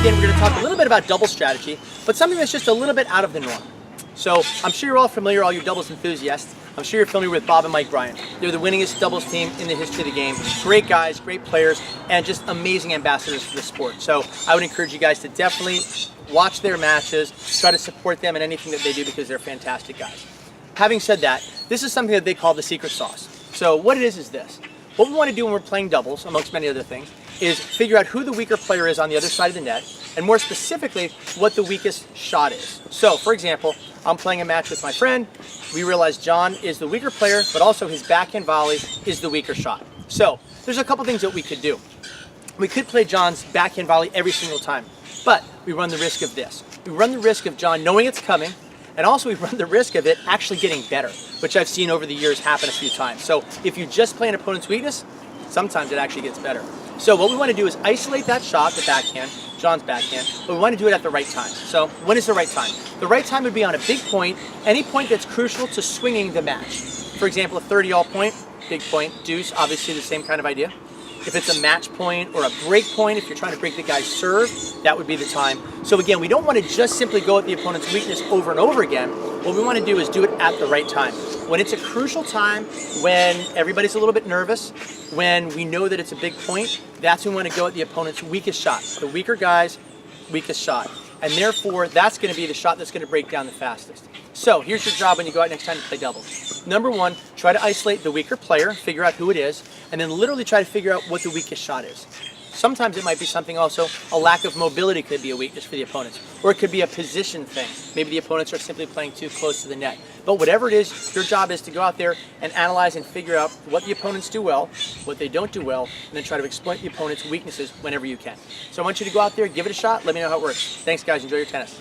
again, we're going to talk a little bit about double strategy, but something that's just a little bit out of the norm. So I'm sure you're all familiar, all you doubles enthusiasts. I'm sure you're familiar with Bob and Mike Bryant. They're the winningest doubles team in the history of the game. Great guys, great players, and just amazing ambassadors for the sport. So I would encourage you guys to definitely watch their matches, try to support them in anything that they do because they're fantastic guys. Having said that, this is something that they call the secret sauce. So what it is this. What we want to do when we're playing doubles, amongst many other things, is figure out who the weaker player is on the other side of the net, and more specifically, what the weakest shot is. So, for example, I'm playing a match with my friend. We realize John is the weaker player, but also his backhand volley is the weaker shot. So, there's a couple things that we could do. We could play John's backhand volley every single time, but we run the risk of this. We run the risk of John knowing it's coming, and also we run the risk of it actually getting better, which I've seen over the years happen a few times. So if you just play an opponent's weakness, sometimes it actually gets better. So what we want to do is isolate that shot, the backhand, John's backhand, but we want to do it at the right time. So when is the right time? The right time would be on a big point, any point that's crucial to swinging the match. For example, a 30-all point, big point, deuce, obviously the same kind of idea. If it's a match point or a break point, if you're trying to break the guy's serve, that would be the time. So again, we don't want to just simply go at the opponent's weakness over and over again. What we want to do is do it at the right time. When it's a crucial time, when everybody's a little bit nervous, when we know that it's a big point, that's when we want to go at the opponent's weakest shot. The weaker guy's weakest shot. And therefore, that's going to be the shot that's going to break down the fastest. So here's your job when you go out next time to play doubles. Number one, try to isolate the weaker player, figure out who it is, and then literally try to figure out what the weakest shot is. Sometimes it might be something also, a lack of mobility could be a weakness for the opponents. Or it could be a position thing. Maybe the opponents are simply playing too close to the net. But whatever it is, your job is to go out there and analyze and figure out what the opponents do well, what they don't do well, and then try to exploit the opponent's weaknesses whenever you can. So I want you to go out there, give it a shot, let me know how it works. Thanks guys, enjoy your tennis.